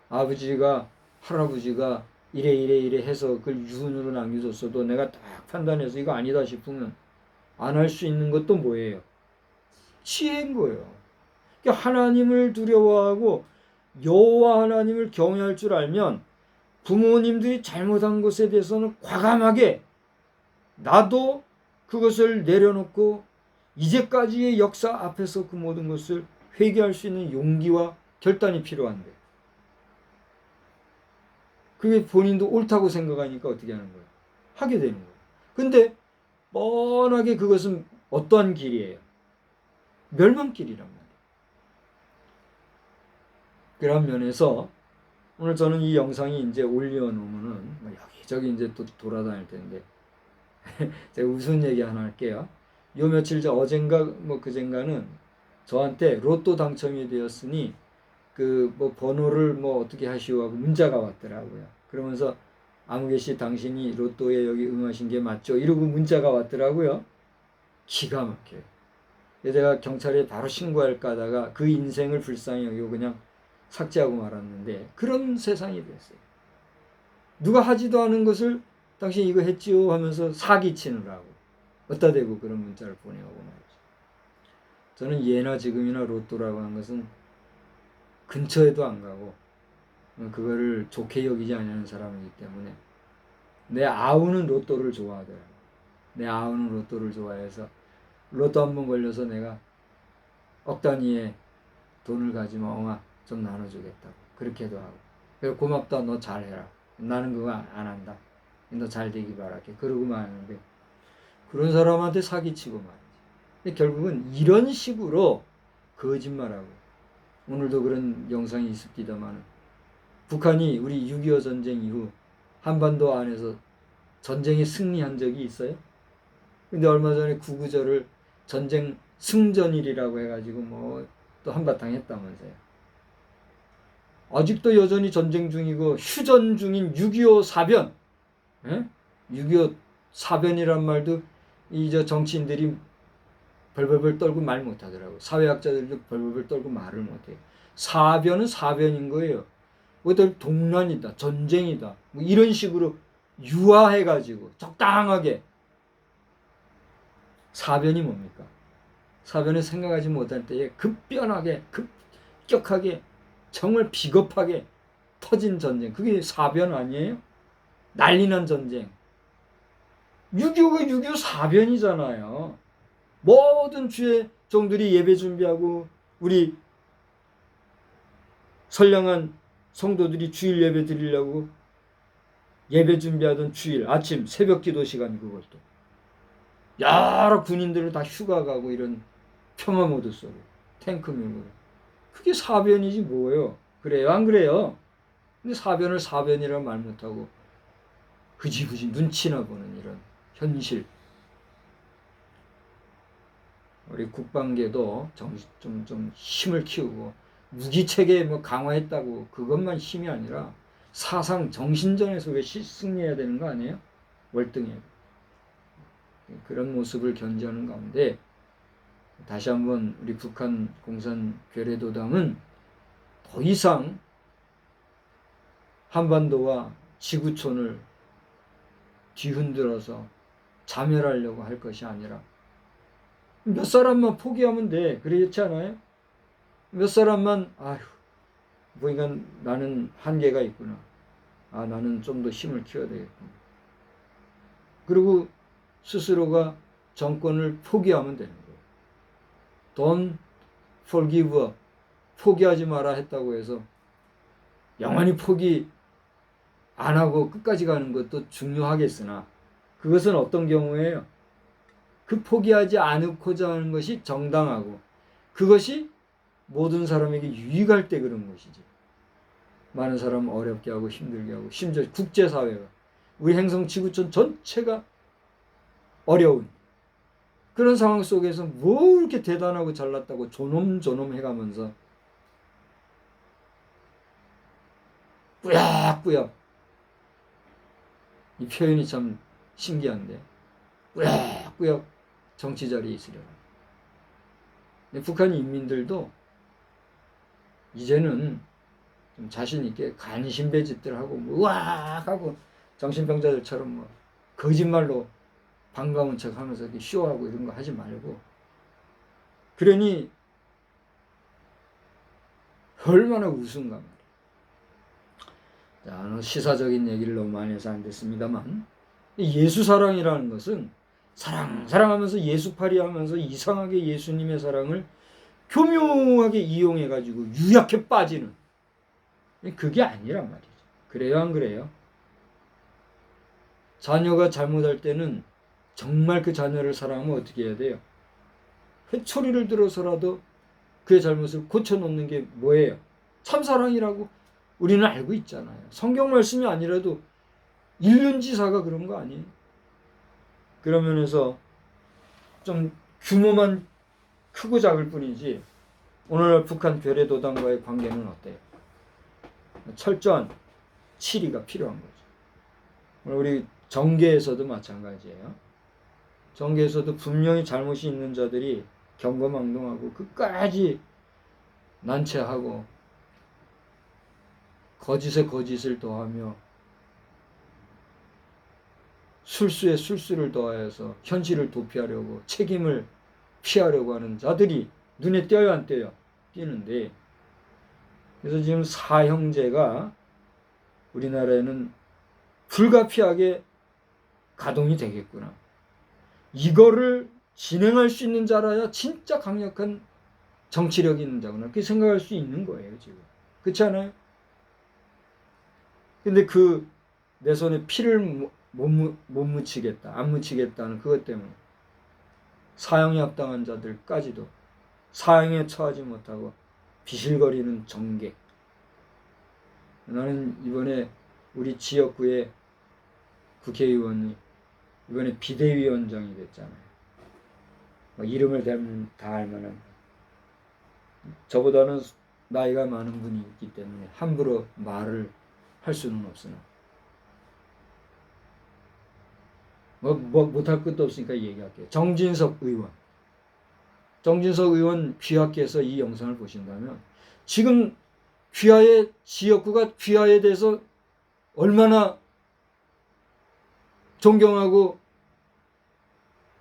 Speaker 1: 아버지가 할아버지가 이래 해서 그걸 유언으로 남겨줬어도 내가 딱 판단해서 이거 아니다 싶으면 안 할 수 있는 것도 뭐예요? 지혜인 거예요. 그러니까 하나님을 두려워하고 여호와 하나님을 경외할 줄 알면 부모님들이 잘못한 것에 대해서는 과감하게 나도 그것을 내려놓고 이제까지의 역사 앞에서 그 모든 것을 회개할 수 있는 용기와 결단이 필요한데 그게 본인도 옳다고 생각하니까 어떻게 하는 거예요? 하게 되는 거예요. 근데 뻔하게 그것은 어떠한 길이에요? 멸망길이란 말이에요. 그런 면에서 오늘 저는 이 영상이 이제 올려놓으면은 여기저기 이제 또 돌아다닐 텐데 제가 우스운 얘기 하나 할게요. 요 며칠 전 어젠가 뭐 그젠가는 저한테 로또 당첨이 되었으니 그 뭐 번호를 뭐 어떻게 하시오 하고 문자가 왔더라고요. 그러면서 아무개씨 당신이 로또에 여기 응하신 게 맞죠? 이러고 문자가 왔더라고요. 기가 막혀요. 제가 경찰에 바로 신고할까 하다가 그 인생을 불쌍히 여기고 그냥 삭제하고 말았는데 그런 세상이 됐어요. 누가 하지도 않은 것을 당신 이거 했지요 하면서 사기치느라고 어디다 대고 그런 문자를 보내오고 말이죠. 저는 예나 지금이나 로또라고 하는 것은 근처에도 안 가고 그거를 좋게 여기지 않는 사람이기 때문에 내 아우는 로또를 좋아하더라고요. 내 아우는 로또를 좋아해서 로또 한 번 걸려서 내가 억 단위의 돈을 가지면 엉아 좀 나눠주겠다고 그렇게도 하고 그래서 고맙다 너 잘해라 나는 그거 안 한다 너 잘 되기 바랄게 그러고만 하는데 그런 사람한테 사기치고 말이지. 근데 결국은 이런 식으로 거짓말하고 오늘도 그런 영상이 있습니다만 북한이 우리 6.25 전쟁 이후 한반도 안에서 전쟁에 승리한 적이 있어요? 근데 얼마 전에 구구절을 전쟁 승전일이라고 해가지고 뭐 또 한바탕 했다면서요. 아직도 여전히 전쟁 중이고 휴전 중인 6.25 사변, 6.25 사변이란 말도 이 저 정치인들이 벌벌벌 떨고 말 못하더라고. 사회학자들도 벌벌벌 떨고 말을 못해요. 사변은 사변인 거예요. 그것들 동란이다, 전쟁이다, 뭐 이런 식으로 유화해가지고 적당하게. 사변이 뭡니까? 사변은 생각하지 못할 때에 급변하게, 급격하게, 정말 비겁하게 터진 전쟁. 그게 사변 아니에요? 난리난 전쟁. 6.25가 6.25 사변이잖아요. 모든 주의 종들이 예배 준비하고 우리 선량한 성도들이 주일 예배 드리려고 예배 준비하던 주일 아침 새벽 기도 시간 그것도 여러 군인들을 다 휴가 가고 이런 평화 모드 속에 탱크 밀고 그게 사변이지 뭐예요. 그래요 안 그래요? 근데 사변을 사변이라고 말 못하고 흐지부지 눈치나 보는 이런 현실 우리 국방계도 좀 힘을 키우고 무기 체계 뭐 강화했다고 그것만 힘이 아니라 사상 정신전에서 왜 승리해야 되는 거 아니에요? 월등해. 그런 모습을 견지하는 가운데 다시 한번 우리 북한 공산 괴뢰도당은 더 이상 한반도와 지구촌을 뒤흔들어서 자멸하려고 할 것이 아니라 몇 사람만 포기하면 돼. 그렇지 않아요? 몇 사람만 아휴 보니까 나는 한계가 있구나. 아 나는 좀 더 힘을 키워야 되겠구나. 그리고 스스로가 정권을 포기하면 되는 거예요. Don't forgive up. 포기하지 마라 했다고 해서 영원히 포기 안 하고 끝까지 가는 것도 중요하겠으나 그것은 어떤 경우에요? 그 포기하지 않고자 하는 것이 정당하고 그것이 모든 사람에게 유익할 때 그런 것이지. 많은 사람 어렵게 하고 힘들게 하고 심지어 국제사회가 우리 행성 지구촌 전체가 어려운 그런 상황 속에서 뭐 이렇게 대단하고 잘났다고 조놈조놈 해가면서 꾸역꾸역 이 표현이 참 신기한데 꾸역꾸역 정치 자리에 있으려고. 북한 인민들도 이제는 좀 자신 있게 간신배짓들 하고 뭐 으악 하고 정신병자들처럼 뭐 거짓말로 반가운 척 하면서 쇼하고 이런 거 하지 말고 그러니 얼마나 우스운가 말이에요. 자, 시사적인 얘기를 너무 많이 해서 안 됐습니다만 예수 사랑이라는 것은 사랑하면서 예수팔이 하면서 이상하게 예수님의 사랑을 교묘하게 이용해가지고 유약해 빠지는 그게 아니란 말이죠. 그래요 안 그래요? 자녀가 잘못할 때는 정말 그 자녀를 사랑하면 어떻게 해야 돼요? 회초리를 들어서라도 그의 잘못을 고쳐놓는 게 뭐예요? 참사랑이라고 우리는 알고 있잖아요. 성경 말씀이 아니라도 일륜지사가 그런 거 아니에요? 그런 면에서 좀 규모만 크고 작을 뿐이지 오늘날 북한 괴뢰도당과의 관계는 어때요? 철저한 치리가 필요한 거죠. 우리 정계에서도 마찬가지예요. 정계에서도 분명히 잘못이 있는 자들이 경거망동하고 끝까지 난처하고 거짓에 거짓을 더하며 술수에 술수를 더하여서 현실을 도피하려고 책임을 피하려고 하는 자들이 눈에 띄어요 안 띄어요? 띄는데 그래서 지금 사형제가 우리나라에는 불가피하게 가동이 되겠구나. 이거를 진행할 수 있는 자라야 진짜 강력한 정치력이 있는 자구나. 그렇게 생각할 수 있는 거예요 지금. 그렇지 않아요? 근데 그 내 손에 피를 못 묻히겠다, 안 묻히겠다는 그것 때문에 사형에 합당한 자들까지도 사형에 처하지 못하고 비실거리는 정객. 나는 이번에 우리 지역구의 국회의원이 이번에 비대위원장이 됐잖아요. 이름을 다 알만한 저보다는 나이가 많은 분이 있기 때문에 함부로 말을 할 수는 없으나 못할 것도 없으니까 얘기할게요. 정진석 의원 귀하께서 이 영상을 보신다면 지금 귀하의 지역구가 귀하에 대해서 얼마나 존경하고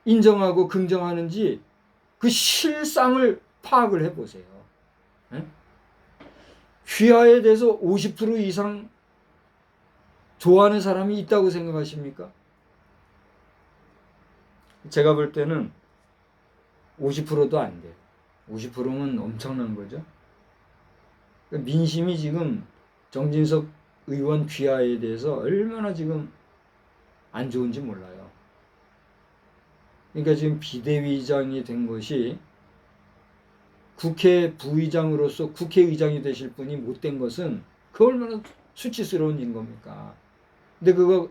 Speaker 1: 인정하고 긍정하는지 그 실상을 파악을 해보세요. 귀하에 대해서 50% 이상 좋아하는 사람이 있다고 생각하십니까? 제가 볼 때는 50%도 안 돼요. 50%면 엄청난 거죠. 민심이 지금 정진석 의원 귀하에 대해서 얼마나 지금 안 좋은지 몰라요. 그러니까 지금 비대위장이 된 것이 국회 부의장으로서 국회의장이 되실 분이 못된 것은 그 얼마나 수치스러운 일인 겁니까? 근데 그거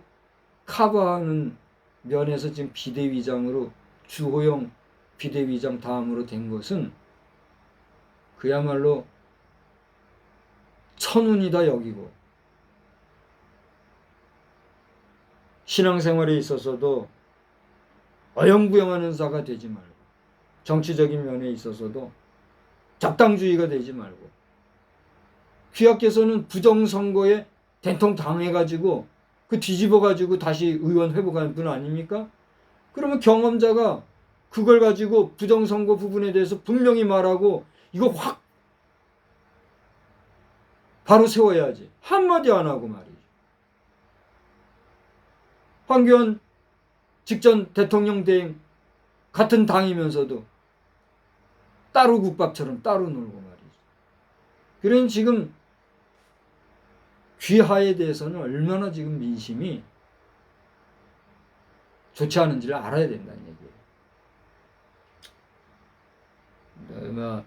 Speaker 1: 커버하는 면에서 지금 비대위장으로 주호영 비대위장 다음으로 된 것은 그야말로 천운이다 여기고, 신앙생활에 있어서도 어영부영하는 자가 되지 말고, 정치적인 면에 있어서도 적당주의가 되지 말고, 귀하께서는 부정선거에 된통 당해가지고 그 뒤집어가지고 다시 의원 회복하는 분 아닙니까? 그러면 경험자가 그걸 가지고 부정선거 부분에 대해서 분명히 말하고 이거 확 바로 세워야지. 한마디 안 하고 말이죠. 황교안 직전 대통령 대행 같은 당이면서도 따로 국밥처럼 따로 놀고 말이죠. 그러니 지금 귀하에 대해서는 얼마나 지금 민심이 좋지 않은지를 알아야 된다는 얘기예요. 뭐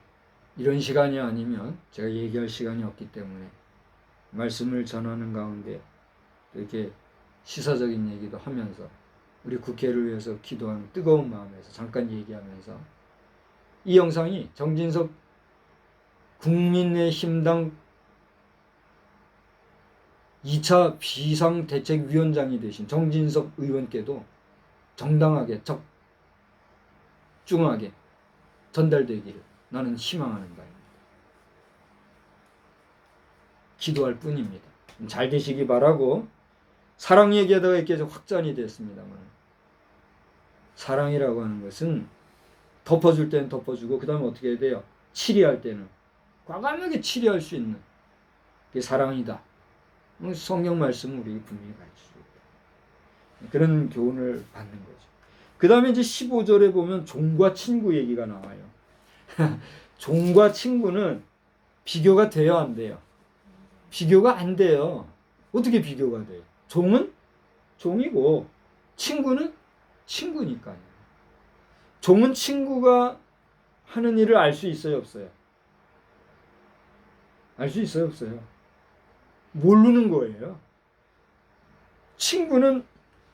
Speaker 1: 이런 시간이 아니면 제가 얘기할 시간이 없기 때문에 말씀을 전하는 가운데 이렇게 시사적인 얘기도 하면서 우리 국회를 위해서 기도하는 뜨거운 마음에서 잠깐 얘기하면서, 이 영상이 정진석 국민의힘당 2차 비상대책위원장이 되신 정진석 의원께도 정당하게 적중하게 전달되기를 나는 희망하는 바입니다. 기도할 뿐입니다. 잘 되시기 바라고, 사랑 얘기하다가 이렇게 확전이 됐습니다만, 사랑이라고 하는 것은 덮어줄 때는 덮어주고 그 다음에 어떻게 해야 돼요? 치리할 때는 과감하게 치리할 수 있는 게 사랑이다. 성경 말씀을 우리 분명히 가르치고 있다. 그런 교훈을 받는 거죠. 그 다음에 이제 15절에 보면 종과 친구 얘기가 나와요. 종과 친구는 비교가 돼요, 안 돼요? 비교가 안 돼요. 어떻게 비교가 돼요? 종은 종이고 친구는 친구니까요. 종은 친구가 하는 일을 알 수 있어요, 없어요? 알 수 있어요, 없어요? 모르는 거예요. 친구는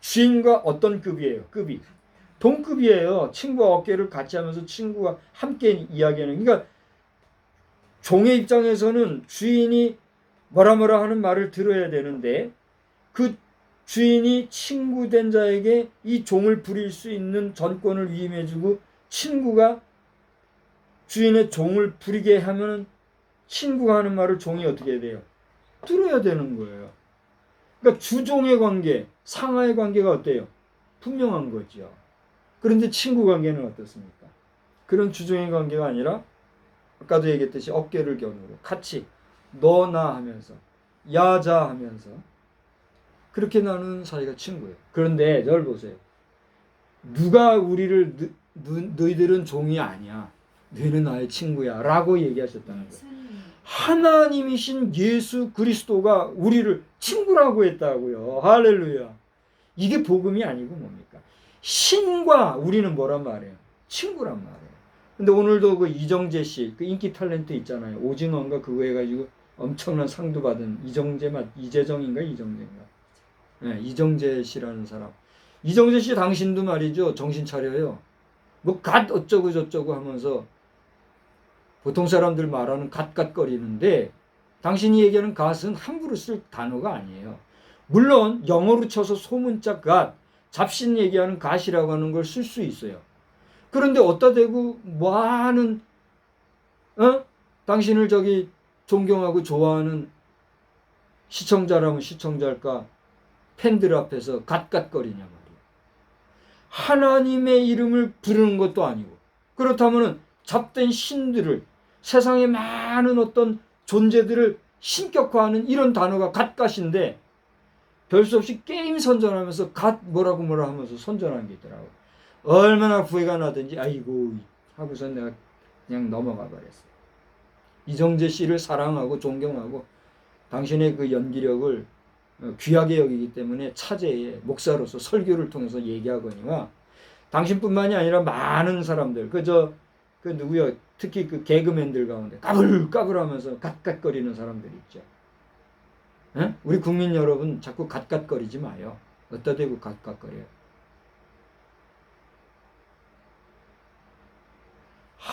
Speaker 1: 주인과 어떤 급이에요? 급이 동급이에요. 친구와 어깨를 같이 하면서 친구와 함께 이야기하는. 그러니까 종의 입장에서는 주인이 뭐라 하는 말을 들어야 되는데, 그 주인이 친구 된 자에게 이 종을 부릴 수 있는 전권을 위임해주고 친구가 주인의 종을 부리게 하면 친구가 하는 말을 종이 어떻게 해야 돼요? 들어야 되는 거예요. 그러니까 주종의 관계, 상하의 관계가 어때요? 분명한 거죠. 그런데 친구 관계는 어떻습니까? 그런 주종의 관계가 아니라 아까도 얘기했듯이 어깨를 겨누고 같이 너나 하면서 야자 하면서 그렇게 나누는 사이가 친구예요. 그런데 절 보세요. 누가 우리를 너희들은 종이 아니야. 너희는 나의 친구야 라고 얘기하셨다는 거예요. 하나님이신 예수 그리스도가 우리를 친구라고 했다고요. 할렐루야. 이게 복음이 아니고 뭡니까? 신과 우리는 뭐란 말이에요? 친구란 말이에요. 근데 오늘도 그 이정재 씨, 그 인기 탤런트 있잖아요. 오징어인가 그거 해가지고 엄청난 상도 받은 이재정인가 이정재인가? 네, 이정재 씨라는 사람. 이정재 씨 당신도 말이죠. 정신 차려요. 뭐 갓 어쩌고 저쩌고 하면서 보통 사람들 말하는 갓갓거리는데, 당신이 얘기하는 갓은 함부로 쓸 단어가 아니에요. 물론 영어로 쳐서 소문자 갓, 잡신 얘기하는 갓이라고 하는 걸 쓸 수 있어요. 그런데 어디다 대고 뭐하는 당신을 저기 존경하고 좋아하는 시청자라면 시청자일까 팬들 앞에서 갓갓거리냐 말이에요. 하나님의 이름을 부르는 것도 아니고, 그렇다면 잡된 신들을, 세상에 많은 어떤 존재들을 신격화하는 이런 단어가 갓갓인데, 별 수 없이 게임 선전하면서 갓 뭐라고 하면서 선전하는 게 있더라고. 얼마나 후회가 나든지 아이고 하고서 내가 그냥 넘어가 버렸어요. 이정재 씨를 사랑하고 존경하고 당신의 그 연기력을 귀하게 여기기 때문에 차제에 목사로서 설교를 통해서 얘기하거니와, 당신뿐만이 아니라 많은 사람들, 그 누구요? 특히 그 개그맨들 가운데 까불까불하면서 갓갓거리는 사람들이 있죠. 에? 우리 국민 여러분 자꾸 갓갓거리지 마요. 어디다 대고 갓갓거려요.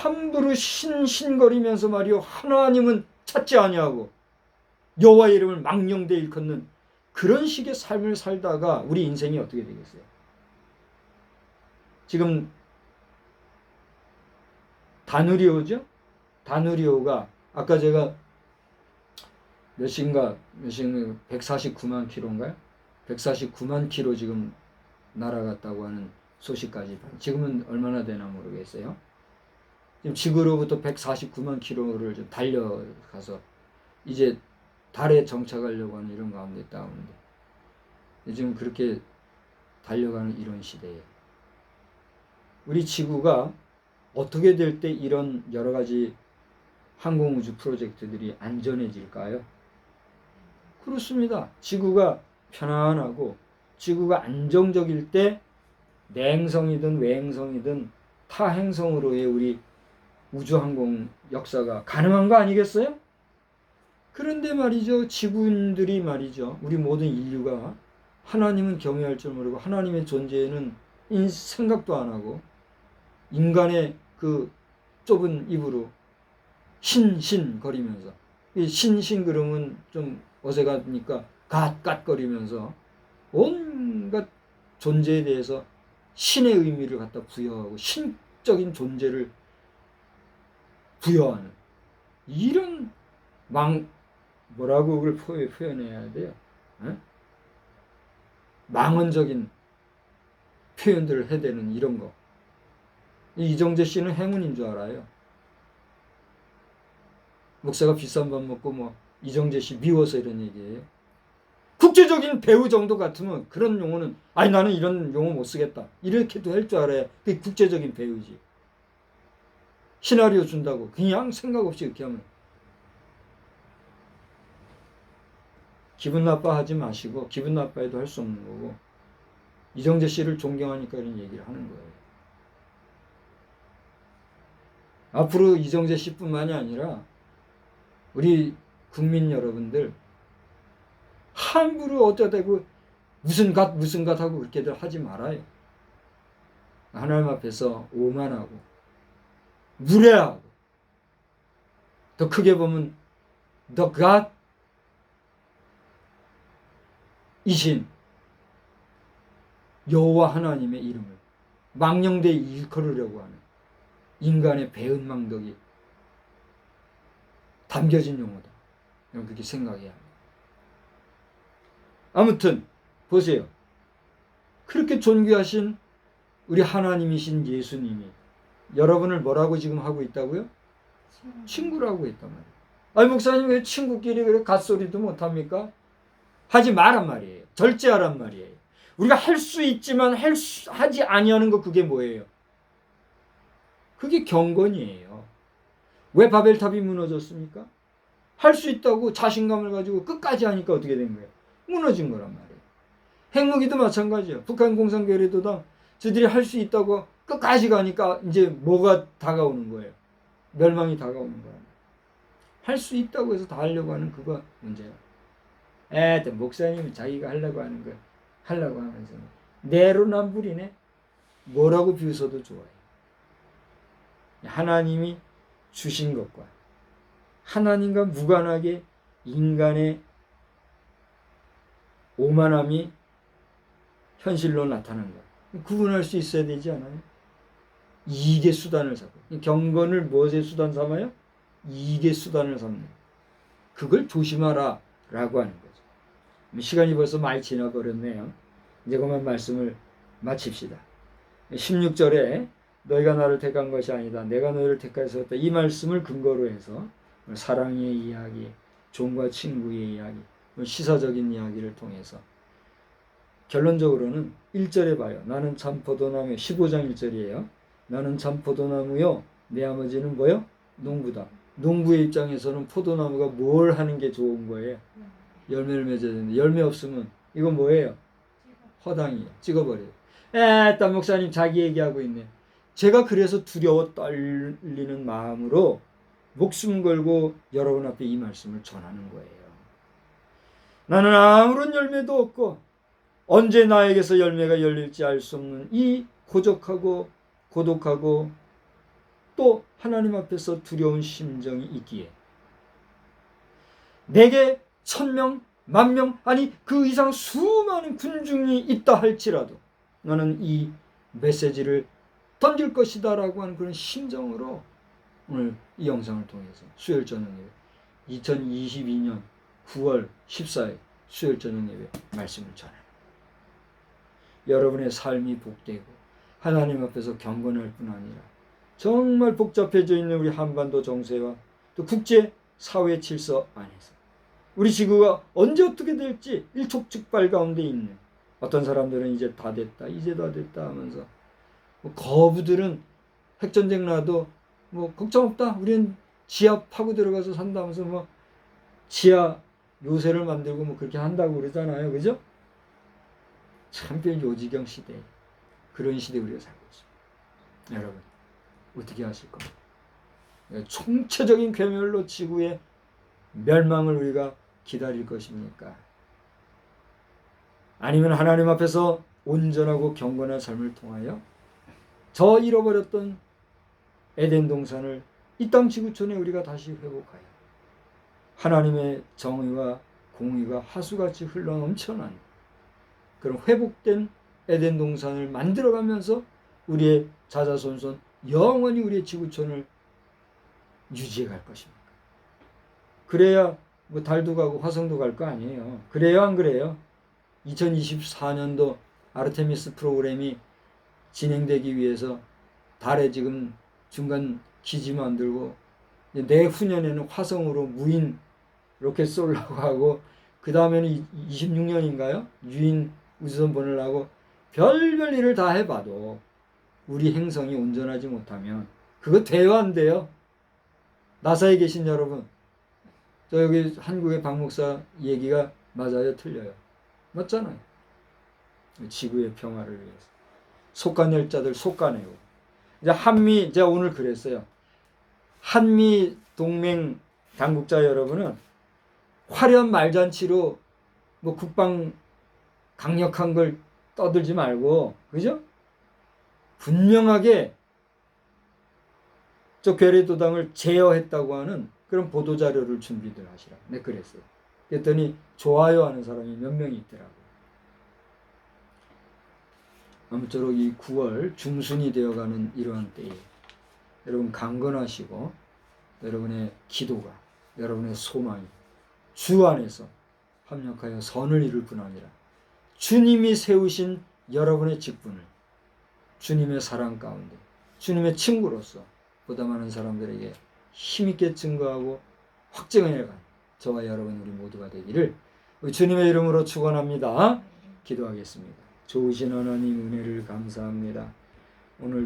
Speaker 1: 함부로 신신거리면서 말이요 하나님은 찾지 아니하고 여호와의 이름을 망령되이 일컫는 그런 식의 삶을 살다가 우리 인생이 어떻게 되겠어요? 지금 다누리오죠? 다누리오가 아까 제가 몇인가 149만 킬로인가요? 149만 킬로 지금 날아갔다고 하는 소식까지. 지금은 얼마나 되나 모르겠어요. 지금 지구로부터 149만 킬로를 좀 달려가서 이제 달에 정착하려고 하는 이런 가운데 있다는데 지금 그렇게 달려가는 이런 시대에 우리 지구가 어떻게 될 때 이런 여러 가지 항공우주 프로젝트들이 안전해질까요? 그렇습니다. 지구가 편안하고 지구가 안정적일 때 내행성이든 외행성이든 타행성으로의 우리 우주항공 역사가 가능한 거 아니겠어요? 그런데 말이죠. 지구인들이 말이죠. 우리 모든 인류가 하나님은 경외할 줄 모르고 하나님의 존재에는 생각도 안 하고 인간의 그 좁은 입으로 신신 거리면서 신신 그러면 좀 어색하니까 갓갓거리면서 온갖 존재에 대해서 신의 의미를 갖다 부여하고 신적인 존재를 부여하는 이런 뭐라고 그걸 표현해야 돼요? 에? 망언적인 표현들을 해대는 이런 거. 이정재 씨는 행운인 줄 알아요. 목사가 비싼 밥 먹고 뭐 이정재 씨 미워서 이런 얘기예요. 국제적인 배우 정도 같으면 그런 용어는 아니 나는 이런 용어 못 쓰겠다 이렇게도 할 줄 알아야 그게 국제적인 배우지. 시나리오 준다고 그냥 생각 없이 이렇게 하면 기분 나빠하지 마시고 기분 나빠해도 할 수 없는 거고 이정재 씨를 존경하니까 이런 얘기를 하는 거예요. 앞으로 이정재 씨뿐만이 아니라 우리 국민 여러분들 함부로 어쩌다 그 무슨 갓 하고 그렇게들 하지 말아요. 하나님 앞에서 오만하고 무례하고 더 크게 보면 The God 이신 여호와 하나님의 이름을 망령되이 일컬으려고 하는 인간의 배은망덕이 담겨진 용어다. 여러분 그렇게 생각해야 합니다. 아무튼 보세요. 그렇게 존귀하신 우리 하나님이신 예수님이 여러분을 뭐라고 지금 하고 있다고요? 친구라고 했단 말이에요. 아니 목사님 왜 친구끼리 그래 갓소리도 못합니까? 하지 마란 말이에요. 절제하란 말이에요. 우리가 할 수 있지만 하지 아니하는 거 그게 뭐예요? 그게 경건이에요. 왜 바벨탑이 무너졌습니까? 할 수 있다고 자신감을 가지고 끝까지 하니까 어떻게 된 거예요? 무너진 거란 말이에요. 핵무기도 마찬가지예요. 북한 공산교회도당 저들이 할 수 있다고 끝까지 가니까 이제 뭐가 다가오는 거예요? 멸망이 다가오는 거예요. 할 수 있다고 해서 다 하려고 하는 그거 문제예요. 목사님이 자기가 하려고 하는 거 하려고 하면서 내로남불이네. 뭐라고 비웃어도 좋아요. 하나님이 주신 것과 하나님과 무관하게 인간의 오만함이 현실로 나타난 것. 구분할 수 있어야 되지 않아요? 이익의 수단을 삼고. 경건을 무엇의 수단 삼아요? 이익의 수단을 삼는. 그걸 조심하라 라고 하는 거죠. 시간이 벌써 많이 지나버렸네요. 이제 그만 말씀을 마칩시다. 16절에 너희가 나를 택한 것이 아니다. 내가 너희를 택하여서 했다. 이 말씀을 근거로 해서 사랑의 이야기, 종과 친구의 이야기, 시사적인 이야기를 통해서 결론적으로는 1절에 봐요. 나는 참 포도나무 15장 1절이에요. 나는 참 포도나무요. 내 아버지는 뭐요? 농부다. 농부의 입장에서는 포도나무가 뭘 하는 게 좋은 거예요? 열매를 맺어야 되는데 열매 없으면 이건 뭐예요? 허당이에요. 찍어버려요. 딴 목사님 자기 얘기하고 있네. 제가 그래서 두려워 떨리는 마음으로 목숨 걸고 여러분 앞에 이 말씀을 전하는 거예요. 나는 아무런 열매도 없고 언제 나에게서 열매가 열릴지 알 수 없는 이 고적하고 고독하고 또 하나님 앞에서 두려운 심정이 있기에 내게 1000명, 10,000명, 아니 그 이상 수많은 군중이 있다 할지라도 나는 이 메시지를 던질 것이다 라고 하는 그런 심정으로 오늘 이 영상을 통해서 수요일 저녁 예배 2022년 9월 14일 수요일 저녁 예배 말씀을 전합니다. 여러분의 삶이 복되고 하나님 앞에서 경건할 뿐 아니라 정말 복잡해져 있는 우리 한반도 정세와 또 국제 사회 질서 안에서 우리 지구가 언제 어떻게 될지 일촉즉발 가운데 있는 어떤 사람들은 이제 다 됐다 하면서 거부들은 핵전쟁 나도 걱정 없다 우리는 지하 파고 들어가서 산다면서 지하 요새를 만들고 그렇게 한다고 그러잖아요. 그죠? 참변 요지경 시대 그런 시대 우리가 살고 있습니다. 여러분 어떻게 하실 겁니까? 총체적인 괴멸로 지구의 멸망을 우리가 기다릴 것입니까? 아니면 하나님 앞에서 온전하고 경건한 삶을 통하여 저 잃어버렸던 에덴 동산을 이 땅 지구촌에 우리가 다시 회복하여 하나님의 정의와 공의가 하수같이 흘러넘쳐나는 그런 회복된 에덴 동산을 만들어가면서 우리의 자자손손 영원히 우리의 지구촌을 유지해 갈 것입니까? 그래야 달도 가고 화성도 갈 거 아니에요. 그래요 안 그래요? 2024년도 아르테미스 프로그램이 진행되기 위해서 달에 지금 중간 기지 만들고 내후년에는 화성으로 무인 로켓 쏘려고 하고 그 다음에는 26년인가요? 유인 우주선 보내려고 별별 일을 다 해봐도 우리 행성이 온전하지 못하면 그거 돼요 안 돼요? 나사에 계신 여러분 저 여기 한국의 박 목사 얘기가 맞아요 틀려요? 맞잖아요. 지구의 평화를 위해서 속가낼 자들 속가내고 이제 한미 제가 오늘 그랬어요. 한미 동맹 당국자 여러분은 화려한 말잔치로 국방 강력한 걸 떠들지 말고 그죠? 분명하게 저 괴뢰도당을 제어했다고 하는 그런 보도자료를 준비들 하시라. 네 그랬어요. 그랬더니 좋아요 하는 사람이 몇 명이 있더라고요. 아무쪼록 이 9월 중순이 되어가는 이러한 때에 여러분 강건하시고 여러분의 기도가 여러분의 소망이 주 안에서 합력하여 선을 이룰 뿐 아니라 주님이 세우신 여러분의 직분을 주님의 사랑 가운데 주님의 친구로서 보다 많은 사람들에게 힘있게 증거하고 확증해내간 저와 여러분 우리 모두가 되기를 주님의 이름으로 축원합니다. 기도하겠습니다. 좋으신 하나님 은혜를 감사합니다. 오늘